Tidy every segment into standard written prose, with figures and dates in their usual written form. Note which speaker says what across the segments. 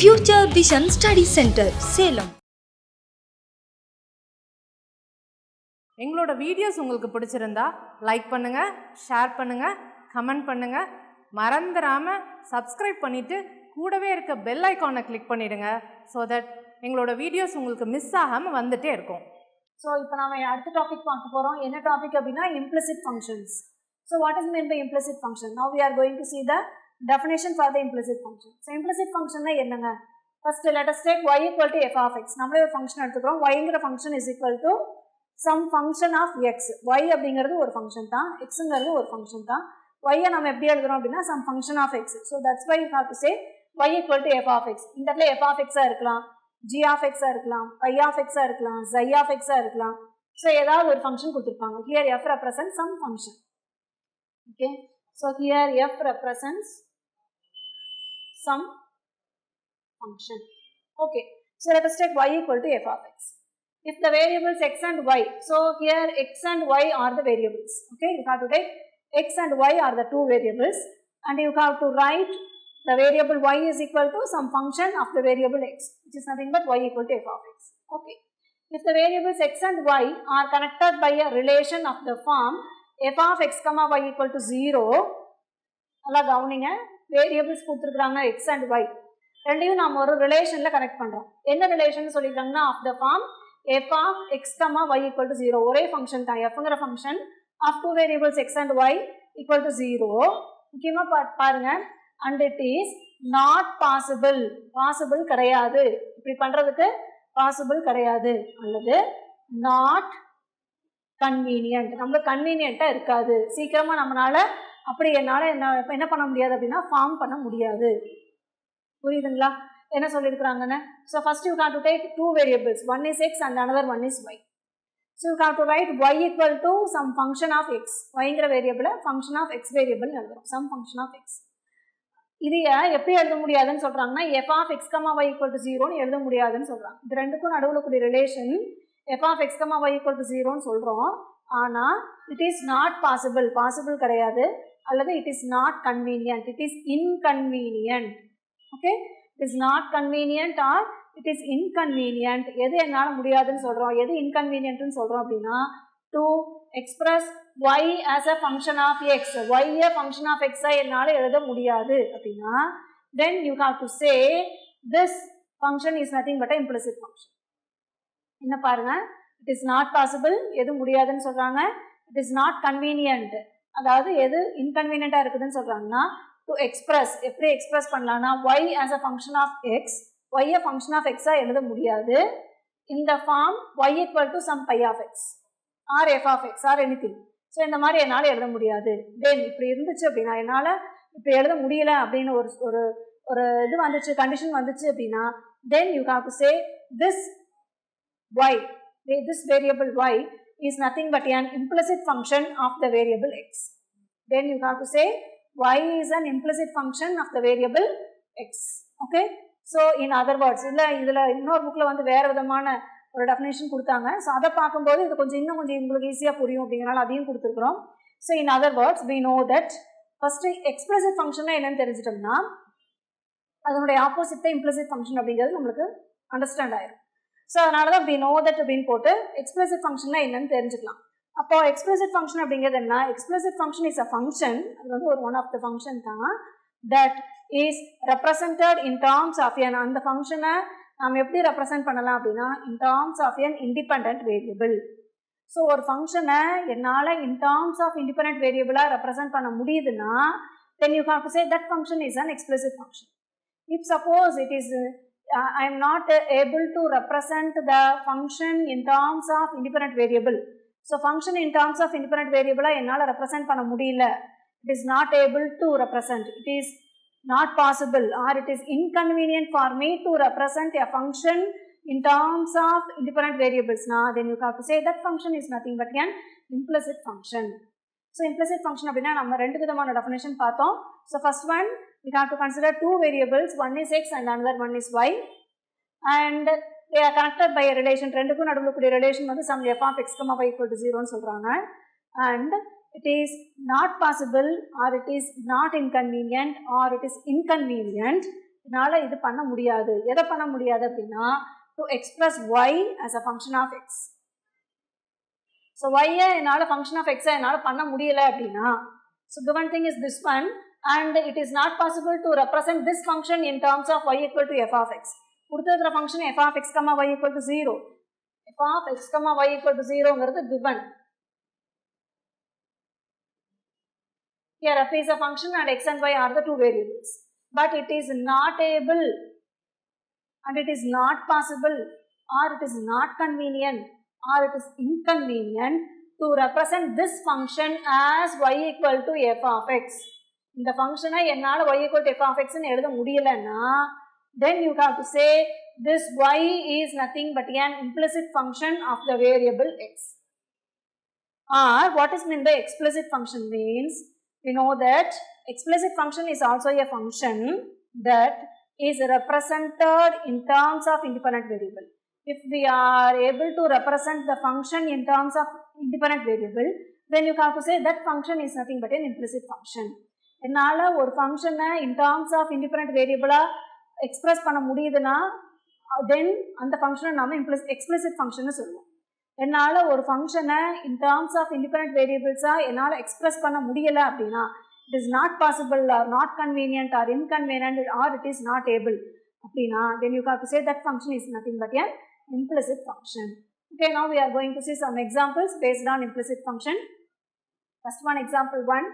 Speaker 1: Future Vision Study Center, Salem.
Speaker 2: எங்களோட videos உங்களுக்கு பிடிச்சிருந்தா லைக் பண்ணுங்க, ஷேர் பண்ணுங்க, கமெண்ட் பண்ணுங்க. மறந்துடாம சப்ஸ்கிரைப் பண்ணிட்டு கூடவே இருக்க பெல் ஐகானை கிளிக் பண்ணிடுங்க. ஸோ தட் எங்களோட வீடியோஸ் உங்களுக்கு மிஸ் ஆகாமல் வந்துட்டே இருக்கும்.
Speaker 3: ஸோ இப்போ நம்ம அடுத்த டாபிக் பார்க்க போகிறோம். என்ன டாபிக் அப்படின்னா implicit functions. So what is meant by implicit function? Now we are going to see the definition for the implicit function. So implicit function என்னங்க? First let us take y equal to f of x. நம்மளே ஒரு function எடுத்துக்கிறோம். yங்கிற function is equal to some function of x. y அப்படிங்கிறது ஒரு function தான், xங்கிறது ஒரு function தான். y நம்ம எப்படி எழுதுறோம் அப்படின்னா some function of x. So that's why you have to say y equal to f of x. இந்த இடத்துல f of x இருக்கலாம், g of x இருக்கலாம், y of x இருக்கலாம், xi of x இருக்கலாம். ஸோ ஏதாவது ஒரு ஃபங்க்ஷன் கொடுத்துருப்பாங்க. Here f represents some function. Okay, so here f represents some function. Okay, so let us take y equal to f of x. If the variables x and y, so here x and y are the variables. Okay, you have to take x and y are the two variables, and you have to write the variable y is equal to some function of the variable x, which is nothing but y equal to f of x. Okay, if the variables x and y are connected by a relation of the form f of x comma y equal to 0, நல்லா கவனிங்க, variables கொடுத்துருக்குறாங்க x and y, ரெண்டையும் நாம் ஒரு ரிலேஷனில் connect பண்ணுறோம். என்ன relation சொல்லியிருக்காங்கன்னா of the form f of x comma y equal to 0, ஒரே ஃபங்க்ஷன் தான், fங்கிற function of two variables x and y equal to 0. முக்கியமாக பாருங்க, and it is not possible, possible கிடையாது, இப்படி பண்ணுறதுக்கு பாசிபிள் கிடையாது, அல்லது not convenient, நம்மளுக்கு கன்வீனியண்ட்டாக இருக்காது, சீக்கிரமாக நம்மளால் அப்படி என்னால் என்ன பண்ண முடியாது அப்படின்னா ஃபார்ம் பண்ண முடியாது. புரியுதுங்களா என்ன சொல்லியிருக்கிறாங்கன்னு? So first you have to take two variables, one is x and another one is y. So you have to write y equal to some function of x, ஒய்ங்கிற வேரியபிளை ஃபங்க்ஷன் ஆஃப் எக்ஸ் வேரியபிள் எழுதுறோம், some function of x. இது எப்படி எழுத முடியாதுன்னு சொல்கிறாங்கன்னா f of x comma y equal to 0ன்னு எழுத முடியாதுன்னு சொல்கிறாங்க. இது ரெண்டுக்கும் நடுவில் கூடிய relation f of x comma y equal to 0ன்னு சொல்கிறோம். ஆனால் it is not possible, possible கிடையாது, அல்லது it is not convenient, it is inconvenient. Okay, it is not convenient or it is inconvenient. எது என்னால் முடியாதுன்னு சொல்கிறோம், எது இன்கன்வீனியன்ட்னு சொல்கிறோம் அப்படின்னா to express y as a function of x, ஒய்யை ஃபங்க்ஷன் ஆஃப் எக்ஸை என்னால் எழுத முடியாது அப்படின்னா then you have to say this function is nothing but implicit function. என்ன பாருங்க, இட் இஸ் நாட் பாசிபிள், எது முடியாதுன்னு சொல்கிறாங்க, இட் இஸ் நாட் கன்வீனியன்ட், அதாவது எது இன்கன்வீனியண்ட்டாக இருக்குதுன்னு சொல்கிறாங்கன்னா டு எக்ஸ்பிரஸ், எப்படி எக்ஸ்பிரஸ் பண்ணலான்னா y as a function of x, ஒய்யை ஃபங்க்ஷன் ஆஃப் எக்ஸாக எழுத முடியாது இந்த form y equal to some pi of x or f of x or anything. So இந்த மாதிரி என்னால் எழுத முடியாது. தென் இப்படி இருந்துச்சு அப்படின்னா, என்னால் இப்படி எழுத முடியல அப்படின்னு ஒரு இது வந்துச்சு, கண்டிஷன் வந்துச்சு அப்படின்னா then you have to say this y, this variable y is nothing but an implicit function of the variable x. Then you have to say y is an implicit function of the variable x. Okay, so in other words, இதில் இன்னொரு புக்கில் வந்து வேறு விதமான ஒரு definition கொடுத்தாங்க. So அதை பார்க்கும்போது இது இன்னும் கொஞ்சம் உங்களுக்கு ஈஸியாக புரியும் அப்படிங்கிறனால அதையும் கொடுத்துருக்குறோம். So in other words we know that first explicit ஃபங்க்ஷன்னா என்னன்னு தெரிஞ்சிட்டோம்னா அதனுடைய ஆப்போசிட் இம்ப்ளிசிட் ஃபங்க்ஷன் அப்படிங்கிறது நம்மளுக்கு அண்டர்ஸ்டாண்ட் ஆயிடும். ஸோ அதனால தான் we know that அப்படின்னு போட்டு எக்ஸ்பிளிசிட் ஃபங்க்ஷன்னா என்னன்னு தெரிஞ்சுக்கலாம். அப்போ எக்ஸ்பிளிசிட் ஃபங்க்ஷன் அப்படிங்கிறது என்ன? Explicit function is a function, அது வந்து ஒரு ஒன் ஆஃப் த ஃபங்க்ஷன் தான், that is represented in terms of an, அந்த ஃபங்க்ஷனை நம்ம எப்படி ரெப்ரசன்ட் பண்ணலாம் அப்படின்னா in terms of an independent variable. So ஒரு ஃபங்க்ஷனை என்னால் இன் டேர்ம்ஸ் ஆஃப் இண்டிபெண்ட் வேரியபிளாக ரெப்ரசன்ட் பண்ண முடியுதுன்னா then you have to say that function is an explicit function. If suppose it is I am not able to represent the function in terms of independent variable. So function in terms of independent variable என்னால் represent பண்ண முடியல, it is not able to represent, it is not possible or it is inconvenient for me to represent a function in terms of independent variables. Now then you have to say that function is nothing but an implicit function. So implicit function அப்படின்னா நம்ம ரெண்டு விதமான definition பார்த்தோம். So first one we have to consider two variables, one is x and another one is y, and they are connected by a relation. ரெண்டுக்கும் நடுவில் கூடிய relation வந்து some f of x comma y equal to 0ன்னு சொல்கிறாங்க. And it is not possible or it is not inconvenient or it is inconvenient இதனால இது பண்ண முடியாது. எதை பண்ண முடியாது அப்படின்னா to express y as a function of x. So y என்னால function of x என்னால பண்ண முடியல அப்படின்னா, so given thing is this one and it is not possible to represent this function in terms of y equal to f of x. கொடுத்திருக்கிற function f of x, y equal to 0. f of x, y equal to 0ங்கிறது given. Here f is a function and x and y are the two variables. But it is not able and it is not possible or it is not convenient or it is inconvenient to represent this function as y equal to f of x. இந்த ஃபங்க்ஷனை என்னால் y equal to f of x ன்னு எழுத முடியலன்னா, then you have to say this y is nothing but an implicit function of the variable x. Or what is meant by explicit function means, we know that explicit function is also a function that is represented in terms of independent variable. If we are able to represent the function in terms of independent variable, then you have to say that function is nothing but an implicit function. என்னால் ஒரு ஃபங்க்ஷனை in terms of independent variable-ஆக express பண்ண முடியுதுன்னா, தென் அந்த ஃபங்க்ஷனை நம்ம explicit ஃபங்க்ஷன்னு சொல்லுவோம். என்னால் ஒரு ஃபங்க்ஷனை in terms of independent variables-ஆக என்னால் எக்ஸ்பிரஸ் பண்ண முடியலை அப்படின்னா, it is not possible or not convenient or inconvenient or it is not able அப்படின்னா, then you have to say that function is nothing but an implicit function. Okay, now we are going to see some examples based on implicit function. First one, example 1,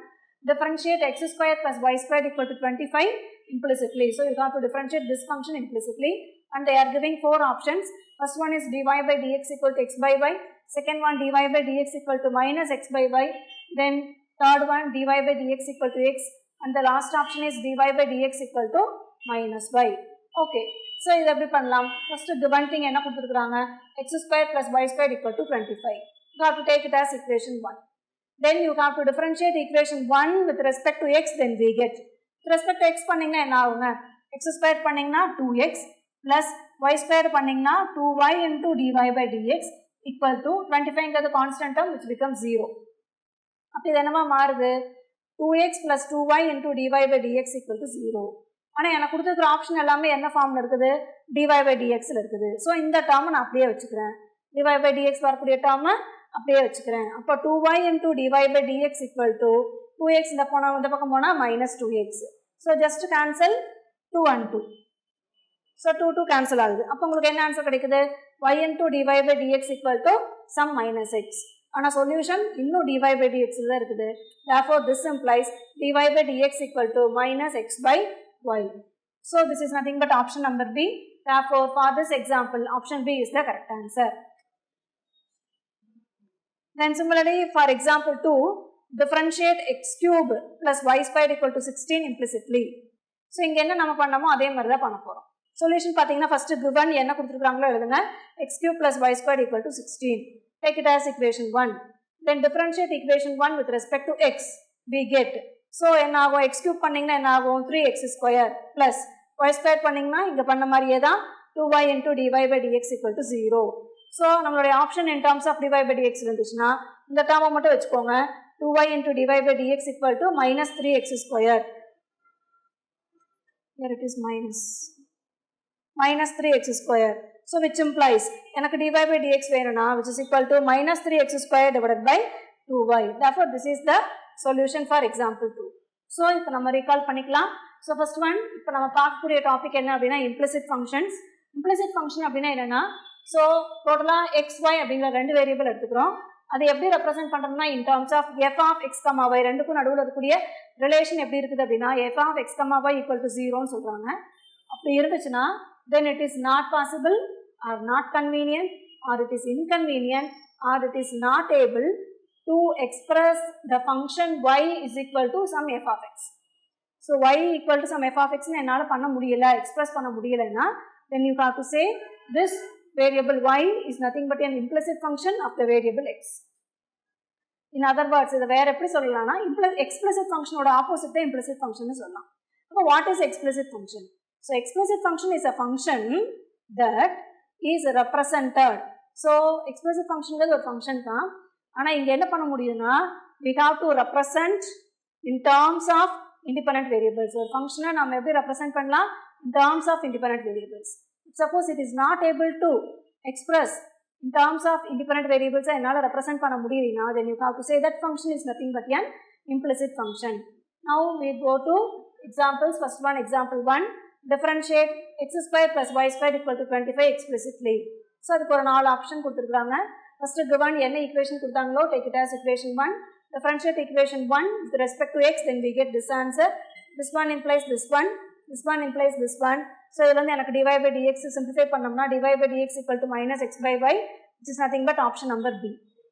Speaker 3: differentiate x square plus y square equal to 25 implicitly. So you have to differentiate this function implicitly and they are giving 4 options. First one is dy by dx equal to x by y. Second one, dy by dx equal to minus x by y. Then third one, dy by dx equal to x. And the last option is dy by dx equal to minus y. Okay. So இது எப்படி பண்ணலாம்? First given thing என்ன கொடுத்துருக்காங்க? x square plus y square equal to 25. You have to take it as equation 1. Then you have to differentiate equation 1 with respect to x, then we get. With respect to x பண்ணிங்கன்னா என்ன ஆகுங்க? x square பண்ணிங்கன்னா 2x plus y square பண்ணிங்கன்னா 2y into dy by dx equal to 25ங்கிறது constant term which becomes 0. அப்போ இது என்னமா மாறுது? 2x plus 2y into dy by dx equal to 0. ஆனால் எனக்கு கொடுத்துருக்கிற ஆப்ஷன் எல்லாமே என்ன ஃபார்மில் இருக்குது? dy by dxல் இருக்குது. ஸோ இந்த டேர்மை நான் அப்படியே வச்சுக்கிறேன். dy by dx வரக்கூடிய டேர்மை அப்படியே வச்சுக்கிறேன். அப்போ 2y into dy by dx equal to 2x இந்த பக்கம் போனால் minus 2x. So just cancel 2 and 2. So 2 cancel ஆகுது. அப்போ உங்களுக்கு என்ன ஆன்சர் கிடைக்குது? y into dy by dx equal to some minus x. ஆனால் சொல்யூஷன் இன்னும் dy by dx தான் இருக்குது. Therefore this implies dy by dx equal to minus x by y. So this is nothing but option number B. Therefore for this example option B is the correct answer. Then similarly for example 2, differentiate x cube plus y square equal to 16 implicitly. So இங்க என்ன நம்ம பண்ணோமோ அதே மாதிரி தான் பண்ண போறோம். Solution பார்த்தீங்கன்னா first given என்ன கொடுத்துருக்காங்களோ எழுதுங்க. x cube plus y square equal to 16. Take it as equation 1. Then differentiate equation 1 with respect to x. We get. So என்ன ஆகும்? x cube பண்ணிங்கன்னா என்ன ஆகும்? 3x square plus y square பண்ணிங்கன்னா இங்க பண்ண மாதிரியே தான் 2y into dy by dx equal to 0. So நம்மளுடைய option in terms of dy by dx இருந்துச்சுன்னா இந்த டேர்மை மட்டும் வச்சுக்கோங்க. 2y into dy by dx equal to minus 3x square. Here it is minus 3x square. So which implies எனக்கு dy by dx வேணும்னா which is equal to minus 3x square divided by 2y. Therefore this is the solution for example 2. So இப்போ நம்ம recall பண்ணிக்கலாம். So first one இப்போ நம்ம பார்க்கக்கூடிய topic என்ன அப்படின்னா implicit functions. Implicit function அப்படின்னா என்னன்னா, ஸோ டோட்டலாக எக்ஸ் ஒய் அப்படிங்கிற 2 வேரியபிள் எடுத்துக்கிறோம். அதை எப்படி ரெப்ரசென்ட் பண்ணுறோம்னா in terms of f of x, y ரெண்டுக்கும் நடுவில் இருக்கக்கூடிய ரிலேஷன் எப்படி இருக்குது அப்படின்னா f of x, y equal to 0ன்னு சொல்கிறாங்க. அப்படி இருந்துச்சுன்னா then it is not possible or not convenient or it is inconvenient or it is not able to express the function y is equal to some f of x. So y equal to some f of x ன்னு என்னால் பண்ண முடியல, express பண்ண முடியலைன்னா then you have to say this variable y is nothing but an implicit function of the variable x. In other words, இதை வேற எப்படி சொல்லலாம்னா explicit functionோட opposite தான் implicit function சொல்லலாம். அப்போ what is explicit function? So explicit function is a function that is represented. So explicit functionங்கிறது ஒரு function தான். ஆனால் இங்கே என்ன பண்ண முடியுதுன்னா we have to represent in terms of independent variables. ஒரு ஃபங்க்ஷனை நம்ம எப்படி ரெப்ரசென்ட் பண்ணலாம்? in terms of independent variables. Suppose it is not able to express in terms of independent variables என்னால் represent பண்ண முடியலனா, then you have to say that function is nothing but an implicit function. Now we go to examples. First one, example 1, differentiate x square plus y square equal to 25 explicitly. So அதுக்கு ஒரு 4 option கொடுத்துருக்காங்க. First given என்ன equation கொடுத்தாங்களோ take it as equation 1. Differentiate equation 1 with respect to x, then we get this answer. This one implies this one. This one implies this one. So இதில் வந்து எனக்கு dy by dx simplify பண்ணோம்னா dy by dx equal to minus x by y, which is nothing but option number B.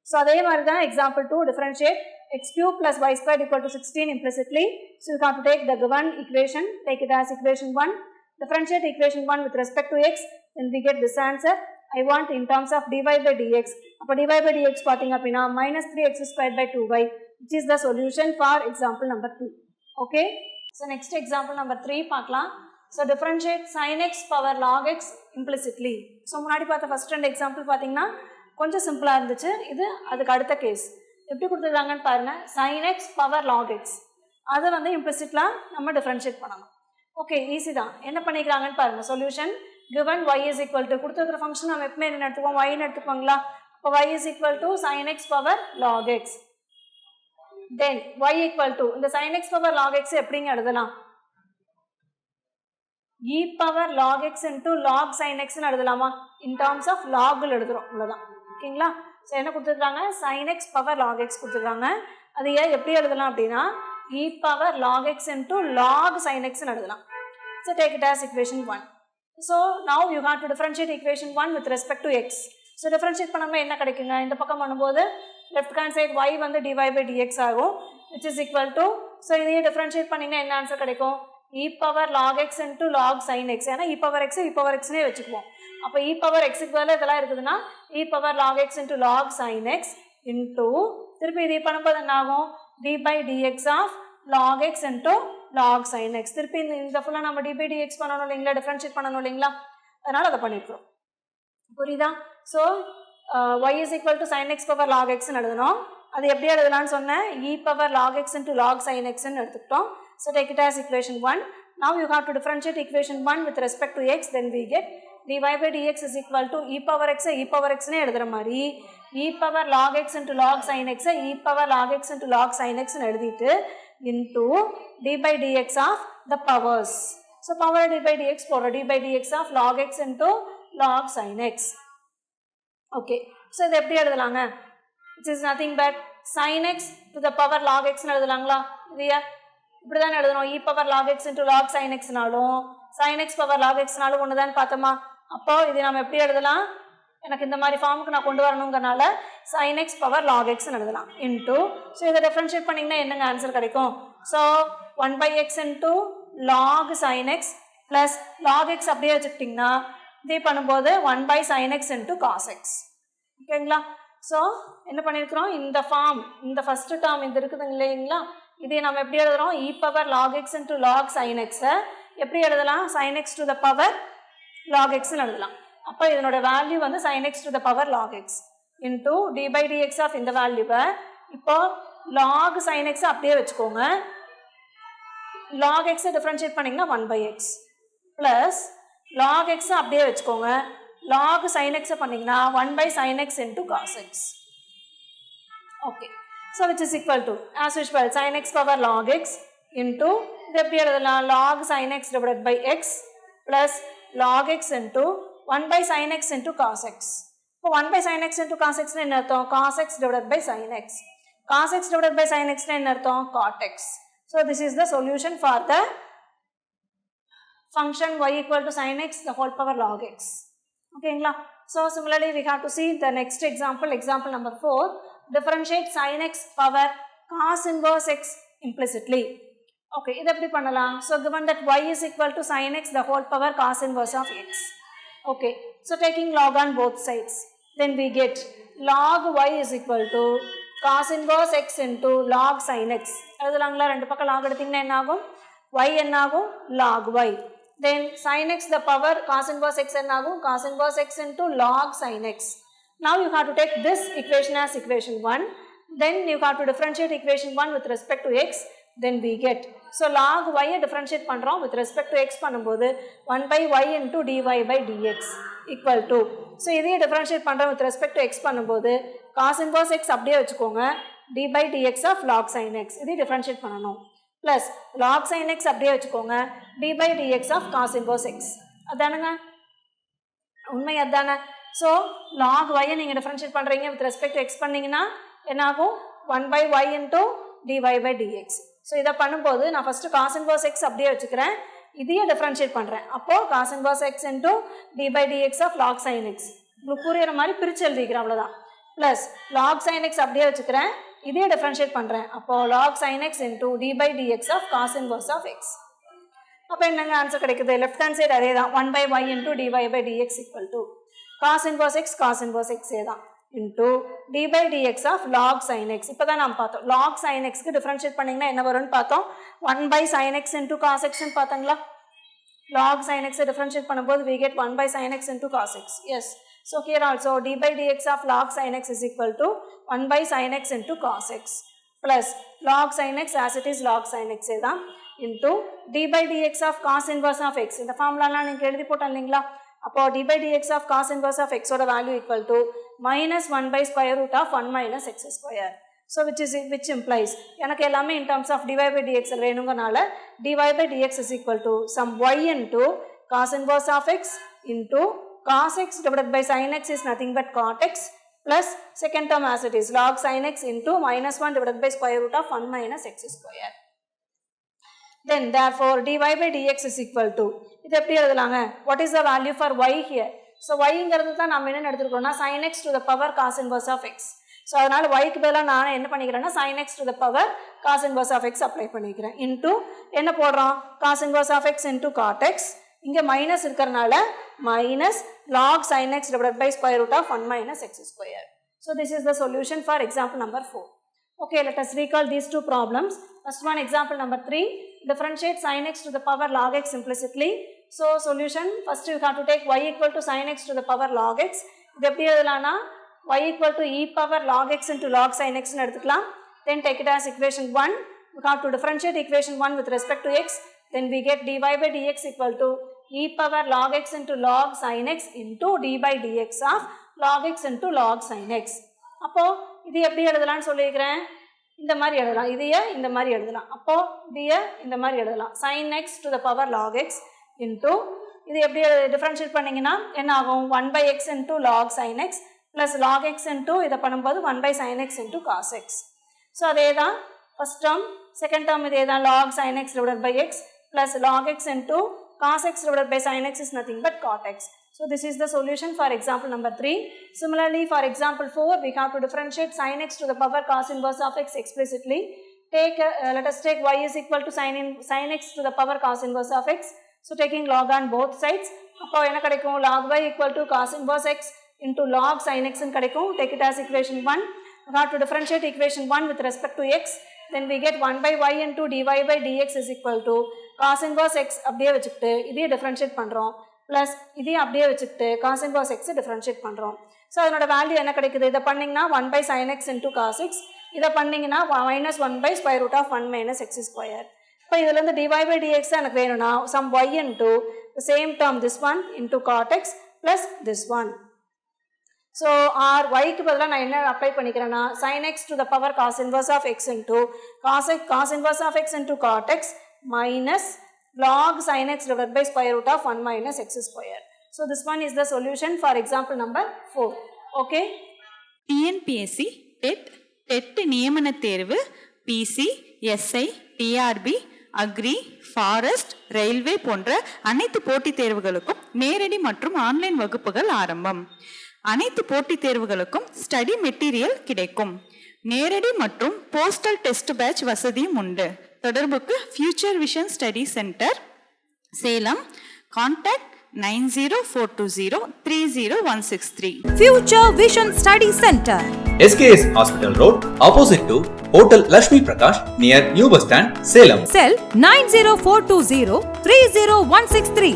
Speaker 3: So அதே மாதிரி தான் example 2, differentiate x cube plus y squared equal to 16 implicitly. So you have to take the given equation, take it as equation 1. Differentiate equation 1 with respect to x, then we get this answer. I want in terms of dy by dx. அப்போ dy by dx பார்த்தீங்க அப்படின்னா minus 3x squared by 2y, which is the solution for example number 2. Okay. So next example number 3 பார்க்கலாம். So differentiate sin x power log x implicitly. So முன்னாடி பார்த்த first ரெண்டு example பார்த்தீங்கன்னா கொஞ்சம் சிம்பிளாக இருந்துச்சு. இது அதுக்கு அடுத்த கேஸ் எப்படி கொடுத்துருக்காங்கன்னு பாருங்க. sin x power log x அதை வந்து implicitலாம் நம்ம differentiate பண்ணணும். ஓகே, ஈஸி தான். என்ன பண்ணிக்கிறாங்கன்னு பாருங்க. Solution given y is equal to கொடுத்துருக்கிற ஃபங்க்ஷன் நம்ம எப்பவுமே என்ன எடுத்துப்போம், y ன்னு எடுத்துப்பாங்களா. அப்போ y is equal to sin x power log x. Then y equal to இந்த sin x power log x எப்படிங்க எழுதலாம், e power log x into log sin x ன்னு எழுதலாமா. in terms of log எழுதுறோம், அவ்வளோதான். ஓகேங்களா. ஸோ என்ன கொடுத்துருக்காங்க, sin x power log x கொடுத்துருக்காங்க. அது ஏன் எப்படி எழுதலாம் அப்படின்னா e power log x into log sin x ன்னு எழுதலாம். So take it as equation 1. So now you have to differentiate equation 1 with respect to x. So differentiate பண்ணாமல் என்ன கிடைக்குங்க, இந்த பக்கம் பண்ணும்போது left hand side y வந்து dy by dx ஆகும், which is equal to, so இதையே differentiate பண்ணிங்கன்னா என்ன ஆன்சர் கிடைக்கும், e power log x into log sin x. ஏன்னா e power x னே வச்சுக்குவோம். அப்போ e power x க்கு பதிலா இதெல்லாம் இருக்குதுன்னா e power log x into log sin x into திருப்பி இது பண்ணும்போது என்ன ஆகும், d by dx of log x into log sin x. திருப்பி இந்த ஃபுல்லாக நம்ம d by dx பண்ணணும் இல்லைங்களா, differentiate பண்ணணும் இல்லைங்களா, அதனால அதை பண்ணியிருக்கிறோம். புரியுதா. So y is equal to sin x power log x ன்னு எழுதணும். அது எப்படி எழுதலாம்னு சொன்னேன், e power log x into log sin x ன்னு எடுத்துக்கிட்டோம். So take it as equation 1. Now you have to differentiate equation 1 with respect to x, then we get dy by dx is equal to e power x னே எழுதுற மாதிரி e power log x into log sin x e power log x into log sin x ன்னு எழுதிட்டு into d by dx of the powers. So power d by dx போடுற d by dx of log x into log sin x. Okay. So இது எப்படி எழுதலாங்க, which is nothing but sin x to the power log x ன்னு எழுதலாங்களா. இது இப்படி தான் எழுதணும், e power log x into log sin x னாலும் sin x power log x னாலும் ஒன்று தான் பார்த்தோமா. அப்போ இது நம்ம எப்படி எழுதலாம், எனக்கு இந்த மாதிரி ஃபார்முக்கு நான் கொண்டு வரணுங்கிறனால sin x power log x ன்னு எழுதலாம் into, ஸோ இதை டிஃப்ரென்ஷியேட் பண்ணிங்கன்னா என்னங்க ஆன்சர் கிடைக்கும். So 1 by x into log sin x plus log x அப்படியே வச்சுக்கிட்டிங்கன்னா இதே பண்ணும்போது 1 by sin x into cos x. ஓகேங்களா. ஸோ என்ன பண்ணியிருக்கிறோம், இந்த ஃபார்ம், இந்த ஃபஸ்ட்டு டேர்ம் இது இருக்குதுங்க இல்லைங்களா, இதை நம்ம எப்படி எழுதுகிறோம், e power log x into log sin x எப்படி எழுதலாம், sin x to the power log x ன்னு எழுதலாம். அப்போ இதனோட வேல்யூ வந்து sin x to the power log x into d by dx of இந்த வேல்யூவை இப்போ log sin x அப்படியே வச்சுக்கோங்க, log x டிஃப்ரென்ஷியேட் பண்ணிங்கன்னா 1 by x plus log x அப்படியே வச்சுக்கோங்க, log sin x பண்ணிங்கன்னா 1 by sin x into cos x. Okay. So which is equal to, as usual, sin x power log x into இது எப்படி எழுதலாம், log sin x divided by x plus log x into 1 by sin x into cos x. இப்போ 1 by sin x into cos x என்ன அர்த்தம், cos x divided by sin x. cos x divided by sin x என்ன அர்த்தம், cot x. So this is the solution for the function y equal to sin x the whole power log x. ஓகேங்களா. So similarly we have to see the next example, example number 4. Differentiate sin x power cos inverse x implicitly. Okay, இது எப்படி பண்ணலாம். So given that y is equal to sin x the whole power cos inverse of x. Okay, so taking log on both sides, then we get log y is equal to cos inverse x into log sin x. எழுதலாங்களா, ரெண்டு பக்கம் log எடுத்தீங்கன்னா என்ன ஆகும், y என்ன ஆகும், log y. Then sin x the power cos inverse x என்ன ஆகும், cos inverse x into log sin x. Now you have to take this equation as equation 1. Then you have to differentiate equation 1 with respect to x. Then we get so log y differentiate பண்ணுறோம் with respect to X பண்ணும்போது 1/y into dy by dx equal to, so இதையே differentiate பண்ணுறோம் with respect to X பண்ணும்போது cos inverse x அப்படியே வச்சுக்கோங்க, d by dx of log sin x இதையும் differentiate பண்ணணும், plus log sin x அப்படியே வச்சுக்கோங்க, d by dx of cos inverse x. அதானுங்க உண்மை, அதானே. ஸோ log y நீங்கள் டிஃபரன்ஷியேட் பண்ணுறீங்க வித் ரெஸ்பெக்ட் டு எக்ஸ் பண்ணிங்கன்னா என்னாகும் 1/y into dy by dx. So இதை பண்ணும்போது நான் ஃபஸ்ட்டு cos inverse x அப்படியே வச்சுக்கிறேன், இதையே டிஃபரன்ஷியேட் பண்ணுறேன், அப்போது cos inverse x into d by dx of log sin x உங்களுக்கு புரியுற மாதிரி பிரித்து எழுதிக்கிறேன், அவ்வளோதான். ப்ளஸ் log sin x அப்படியே வச்சுக்கிறேன், இதையே டிஃபரன்ஷியேட் பண்ணுறேன், அப்போது log sin x into d by dx of cos inverse of x. அப்போ என்னங்க ஆன்சர் கிடைக்குது, லெஃப்ட் ஹேண்ட் சைடு அதே தான் 1/y into dy by dx equal to cos inverse x தான் into d by dx of log sin x. இப்போ தான் நாம் பார்த்தோம் log sin xக்கு டிஃபரன்ஷியேட் பண்ணிங்கன்னா என்ன வரும்னு பார்த்தோம், 1/sin x into cos x ன்னு பார்த்தங்களா. log sin x டிஃபரன்ஷியேட் பண்ணும்போது we get 1/sin x into cos x. Yes. So here also d by dx of log sin x is equal to 1/sin x into cos x plus log sin x as it is log sin x தான் into d by dx of cos inverse of x. இந்த ஃபார்முலாலாம் நீங்கள் எழுதி போட்டோம் இல்லைங்களா, அப்போ d by dx of cos inverse of x ஓட value equal to -1/square root of 1 minus x square. So which implies எனக்கு எல்லாமே in terms of dy by dx வேணுங்கனால dy by dx is equal to some y into cos inverse of x into cos x divided by sin x is nothing but cot x plus second term as it is log sin x into -1 divided by square root of 1 minus x square. Then therefore dy by dx is equal to, இது எப்படி எழுதலாங்க, what is the value for y here? So yங்கிறது தான் நம்ம என்ன எடுத்துருக்கோம்னா sin x to the power cos inverse of x. So அதனால் yக்கு பதிலாக நான் என்ன பண்ணிக்கிறேன்னா sin x to the power cos inverse of x apply பண்ணிக்கிறேன், இன்ட்டு என்ன போடுறோம் cos inverse of x into cot x, இங்கே மைனஸ் இருக்கிறனால minus log sin x divided by square root of 1 minus x square. So this is the solution for example number 4. Okay, let us recall these two problems. First one, example number 3, differentiate sin x to the power log x implicitly. So solution, first you have to take y equal to sin x to the power log x. இது எப்படி எழுதலாம்னா y equal to e power log x into log sin x ன்னு எடுத்துக்கலாம். Then take it as equation 1. You have to differentiate equation 1 with respect to x. Then we get dy by dx equal to e power log x into log sin x into d by dx of log x into log sin x. அப்போ இது எப்படி எழுதலாம்னு சொல்லியிருக்கிறேன், இந்த மாதிரி எழுதலாம், இதையே இந்த மாதிரி எழுதலாம், அப்போ இதையே இந்த மாதிரி எழுதலாம் sin x to the power log x into இது எப்படி டிஃபரன்ஷியேட் பண்ணிங்கன்னா என்ன ஆகும் 1/x into log sin x plus log x into இதை பண்ணும்போது 1/sin x into cos x. So அதே தான் ஃபஸ்ட் டேர்ம், செகண்ட் டேர்ம் இதே தான் log sin x divided by x plus log x into cos x divided by sin x is nothing but cot x. So this is the solution for example number 3. Similarly for example 4, we have to differentiate sin x to the power cos inverse of x explicitly. Let us take y is equal to sin x to the power cos inverse of x. So taking log on both sides, அப்போ என்ன கிடைக்கும் log y equal to cos inverse x into log sin x ன்னு கிடைக்கும். Take it as equation 1. We have to differentiate equation 1 with respect to x. Then we get 1/y into dy by dx is equal to cos inverse x அப்படியே வச்சுக்கிட்டு இதையே differentiate பண்ணுறோம், plus இதையே அப்படியே வச்சுக்கிட்டு cos inverse x differentiate பண்ணுறோம். So அதனோட value என்ன கிடைக்குது, இதை பண்ணிங்கன்னா 1/sin x into cos x, இதை பண்ணிங்கன்னா -1/square root of 1 minus x square. இப்போ இதுலேருந்து dy by dx எனக்கு வேணும்னா some y into the same term this one into cot x plus this one. So or ஒய்க்கு பதிலாக நான் என்ன அப்ளை பண்ணிக்கிறேன்னா sin x to the power cos inverse of x into cos inverse of x into cot x minus log sin x divided by square root of 1 minus x square. So this one is the solution for example number 4. Okay.
Speaker 4: TNPSC, TET நியமன தேர்வு, PC, SI, TRB, agri, forest, railway போன்ற அனைத்து போட்டித் தேர்வுகளுக்கும் நேரடி மற்றும் online வகுப்புகள் ஆரம்பம். அனைத்து போட்டித் தேர்வுகளுக்கும் ஸ்டடி மெட்டீரியல் கிடைக்கும். நேரடி மற்றும் போஸ்டல் டெஸ்ட் பேட்ச் வசதியும் உண்டு. தொடர்புக்கு future vision study centre, Salem. Contact 9042030163.
Speaker 1: Future Vision Study Center,
Speaker 5: SKS Hospital Road, opposite to Hotel Lakshmi Prakash, near New Bus Stand, Salem.
Speaker 1: Cell 90420 30163.